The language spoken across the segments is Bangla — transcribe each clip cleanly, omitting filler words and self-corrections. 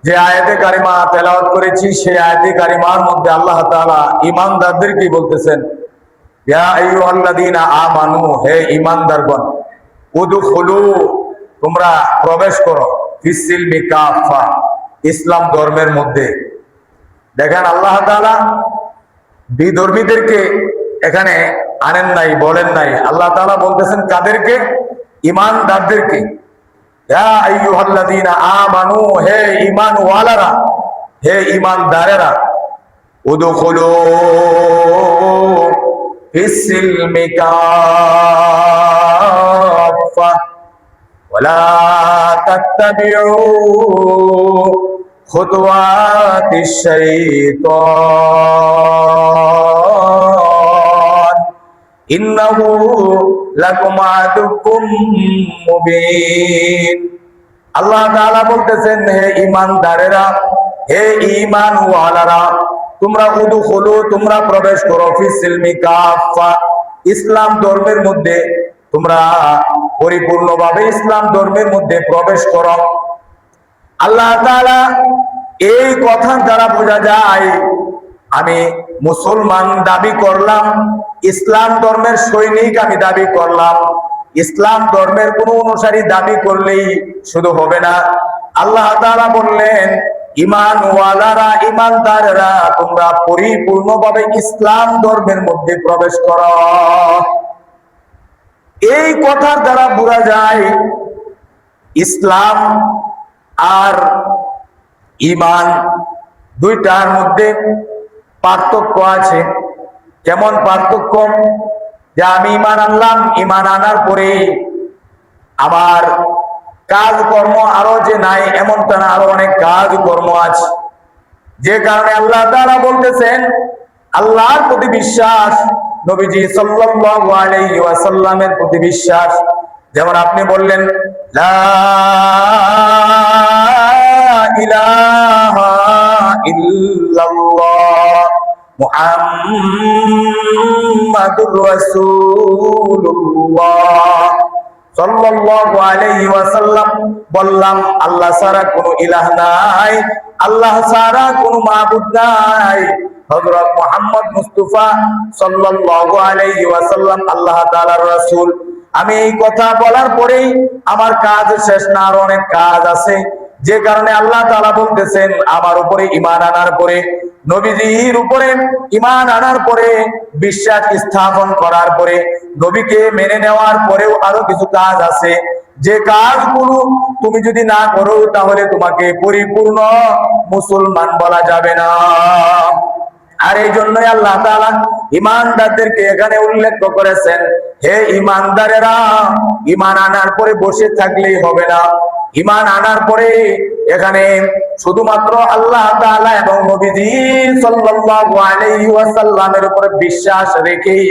যে আয়াতে কারিমা তেলাওয়াত করেছি সেই আয়াতে কারিমার মধ্যে আল্লাহ তাআলা ঈমানদারদেরকে বলতেছেন, ইয়া আইয়ুহাল্লাযীনা আমানু, হে ঈমানদারগণ, উদখুলু, তোমরা প্রবেশ করো, ফিস-সিলমি কাফা, ইসলাম ধর্মের মধ্যে। দেখেন আল্লাহ তাআলা বিধর্মীদেরকে এখানে আনেন নাই, বলেন নাই। আল্লাহ তাআলা বলতেছেন কাদেরকে? ঈমানদারদেরকে। ইয়া আইয়ুহাল্লাযীনা আমানু, হে ঈমানওয়ালারা, হে ঈমানদারেরা, উদখুলু ফিস-সিলমি কাফা ওয়ালা তাত্তাবিউ খুতুওয়াতিশ শাইতান ইন্নাহু লাকুম আদুউম মুবিন। আল্লাহ তাআলা বলতেছেন, হে ঈমানদারেরা, হে ঈমানওয়ালারা, তোমরা উদখুলু, তোমরা প্রবেশ করো, ফিস-সিলমি কাফা, ইসলাম ধর্মের মধ্যে তোমরা পরিপূর্ণভাবে ইসলাম ধর্মের মধ্যে প্রবেশ করো। আল্লাহ তাআলা এই কথা দ্বারা বোঝা যায় আমি মুসলমান দাবি করলাম, ইসলাম ধর্মের সৈনিক আমি দাবি করলাম, ইসলাম ধর্মের কোন অনুসারী দাবি করলেই শুধু হবে না। আল্লাহ তাআলা বললেন, ঈমানওয়ালারা, ঈমানদারেরা, তোমরা পরিপূর্ণভাবে ইসলাম ধর্মের মধ্যে প্রবেশ করো। এই কথার দ্বারা বোঝা যায় ইসলাম আর ঈমান দুইটার মধ্যে পার্থক্য আছে। কেমন পার্থক্য? যে আমি ঈমান আনলাম, ঈমান আনার পরে আমার কাজকর্ম আরো যে নাই এমনটা না, আরো অনেক কাজকর্ম আছে। যে কারণে আল্লাহ তাআলা বলতেছেন আল্লাহর প্রতি বিশ্বাস, নবীজি সাল্লাল্লাহু আলাইহি ওয়াসাল্লামের প্রতি বিশ্বাস। যেমন আপনি বললেন লা ইলাহা ইল্লাল্লাহ মুহাম্মাদুর রাসূলুল্লাহ সাল্লাল্লাহু আলাইহি ওয়াসাল্লাম বললাম আল্লাহ ছাড়া কোনো ইলাহ নাই, আল্লাহ ছাড়া কোনো মাবুদ নাই, হযরত মুহাম্মদ মুস্তাফা সাল্লাল্লাহু আলাইহি ওয়াসাল্লাম আল্লাহ তাআলার রাসূল। আমি এই কথা বলার পরেই আমার কাজ শেষ না, আর অনেক কাজ আছে। যে কারণে আল্লাহ তাআলা বলতেছেন আমার উপরে ঈমান আনার পরে, নবীজির উপরে ঈমান আনার পরে, বিশ্বাস স্থাপন করার পরে, নবীকে মেনে নেওয়ার পরেও আরো কিছু কাজ আছে। যে কাজগুলো তুমি যদি না করো তাহলে তোমাকে পরিপূর্ণ মুসলমান বলা যাবে না। আর এই জন্যই আল্লাহ তাআলা ঈমানদারদেরকে এখানে উল্লেখ করেছেন, হে ঈমানদারেরা, ঈমান আনার পরে বসে থাকলেই হবে না। ঈমান আনার পরে এখানে শুধুমাত্র আল্লাহ তাআলা এবং নবীজি সাল্লাল্লাহু আলাইহি ওয়াসাল্লামের উপরে বিশ্বাস রেখেই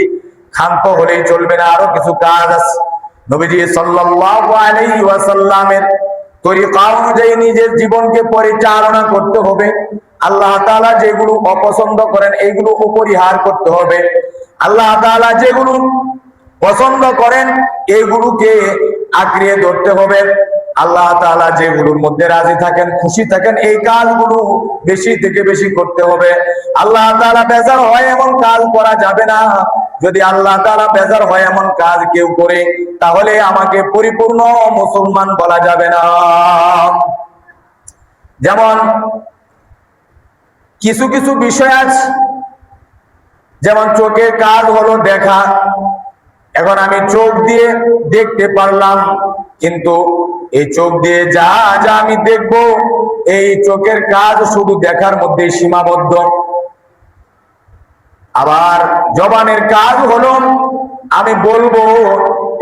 ক্ষান্ত হলেই চলবে না, আরো কিছু কাজ আছে। নবীজি সাল্লাল্লাহু আলাইহি ওয়াসাল্লামের তরিকা অনুযায়ী নিজের জীবনকে পরিচালনা করতে হবে। আল্লাহ তাআলা যেগুলো অপছন্দ করেন এইগুলো পরিহার করতে হবে। আল্লাহ তাআলা যেগুলো পছন্দ করেন এইগুলোকে আঁকড়িয়ে ধরতে হবে। আল্লাহ তাআলা যেগুলোর মধ্যে রাজি থাকেন, খুশি থাকেন, এই কাজগুলো বেশি থেকে বেশি করতে হবে। আল্লাহ তাআলা বেজার হয় এমন কাজ করা যাবে না। যদি আল্লাহ তাআলা বেজার হয় এমন কাজ কেউ করে তাহলে আমাকে পরিপূর্ণ মুসলমান বলা যাবে না। যেমন কিছু কিছু বিষয় আছে, যেমন চোখের কাজ হলো দেখা। এখন আমি চোখ দিয়ে দেখতে পারলাম, কিন্তু এই চোখ দিয়ে যা যা আমি দেখব এই চোখের কাজ শুধু দেখার মধ্যে সীমাবদ্ধ। আবার জবানের কাজ হলো আমি বলবো,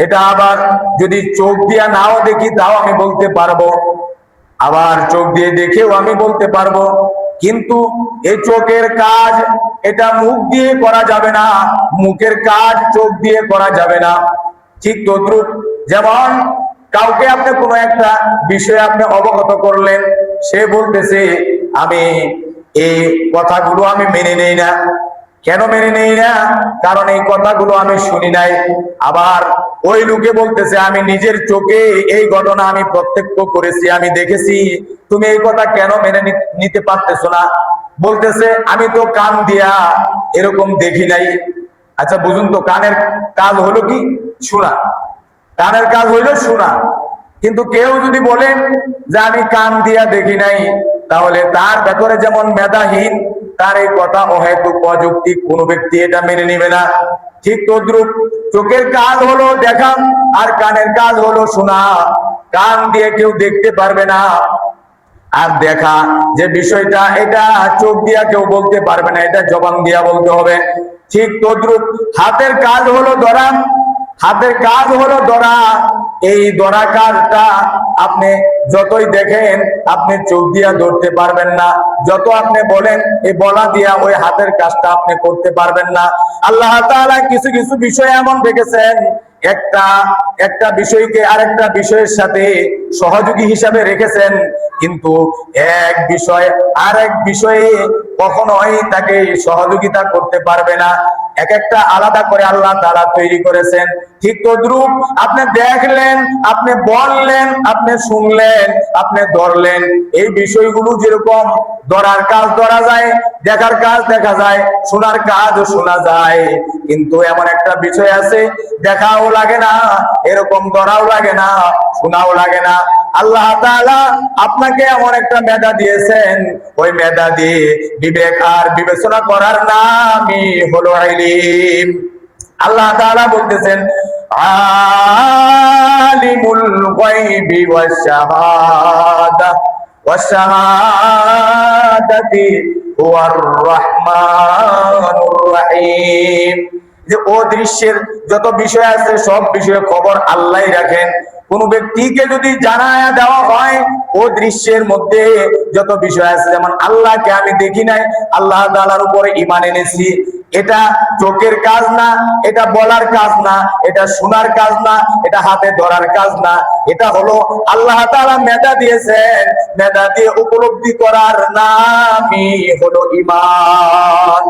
এটা আবার যদি চোখ দিয়ে নাও দেখি তাও আমি বলতে পারবো, আবার চোখ দিয়ে দেখেও আমি বলতে পারবো। কিন্তু এই চোখের কাজ এটা মুখ দিয়ে করা যাবে না, মুখের কাজ চোখ দিয়ে করা যাবে না। ঠিক তদ্রুপ যেমন কাউকে আপনি কোনো একটা বিষয়ে আপনি অবগত করলেন, সে বলতেছে আমি এই কথাগুলো আমি মেনে নেই না, কেন মেনে নেই না? কারণ এই কথাগুলো আমি শুনি নাই। আবার ওই লোকে বলতেছে আমি নিজের চোখে এই ঘটনা আমি প্রত্যক্ষ করেছি, আমি দেখেছি, তুমি এই কথা কেন মেনে নিতে পারতেছো না? বলতেছে আমি তো কান দিয়া এরকম দেখি নাই। আচ্ছা বুঝুন তো, কানের কাজ হলো কি? শোনা। কানের কাজ হইলো শোনা। কিন্তু কেউ যদি বলেন যে আমি কান দিয়া দেখি নাই, তাহলে তার ভেতরে যেমন মেধাহীন, তার এই কথা অহেতুক অযৌক্তিক, কোন ব্যক্তি এটা মেনে নিবে না। ঠিক তদ্রুপ চোখের কাজ হলো দেখা, আর কানের কাজ হলো শোনা। কান দিয়ে কেউ দেখতে পারবে না, আর দেখা যে বিষয়টা, এটা চোখ দিয়া কেউ বলতে পারবে না, এটা জবান দিয়া বলতে হবে। ঠিক তদ্রুপ হাতের কাজ হলো ধরা। হাতের কাজ হলো ধরা। এই ধরা কাজটা আপনি যতই দেখেন, আপনি চোখ দিয়া ধরতে পারবেন না। যত আপনি বলেন, এই বলা দিয়া ওই হাতের কাজটা আপনি করতে পারবেন না। আল্লাহ তাআলা কিছু কিছু বিষয় এমন রেখেছেন, একটা বিষয়কে আরেকটা বিষয়ের সাথে সহযোগী হিসাবে রেখেছেন, কিন্তু এক বিষয় আরেক বিষয়ে কখনোই তাকে সহযোগিতা করতে পারবে না। এক একটা আলাদা করে আল্লাহ তাআলা তৈরি করেছেন। ঠিক তদ্রুপ আপনি দেখলেন, আপনি বললেন, আপনি শুনলেন, আপনি ধরলেন, এই বিষয়গুলো যেরকম ধরার কাজ ধরা যায়, দেখার কাজ দেখা যায়, শোনার কাজ শোনা যায়, কিন্তু এমন একটা বিষয় আছে, দেখাও লাগে না, এরকম ধরাও লাগে না, শোনাও লাগে না। আল্লাহ তাআলা আপনাকে এমন একটা মেধা দিয়েছেন, ওই মেধা দিয়ে বিবেক আর বিবেচনা করার নামই হলো ইলম। আল্লাহ তাআলা বলতেছেন আলিমুল গায়বি ওয়াশ শাহাদাতি হুয়ার রাহমানুর রহিম। যে ও দৃশ্যের যত বিষয় আছে, সব বিষয়ে খবর আল্লাহই রাখেন। কোন ব্যক্তিকে যদি জানায়া দেওয়া হয় ও দৃশ্যের মধ্যে যত বিষয় আছে, যেমন আল্লাহকে আমি দেখি নাই, আল্লাহ তাআলার উপরে ঈমান এনেছি, এটা চোখের কাজ না, এটা বলার কাজ না, এটা শোনার কাজ না, এটা হাতে ধরার কাজ না, এটা হলো আল্লাহ তাআলা মেধা দিয়েছেন, মেধা দিয়ে উপলব্ধি করার নামই হলো ঈমান।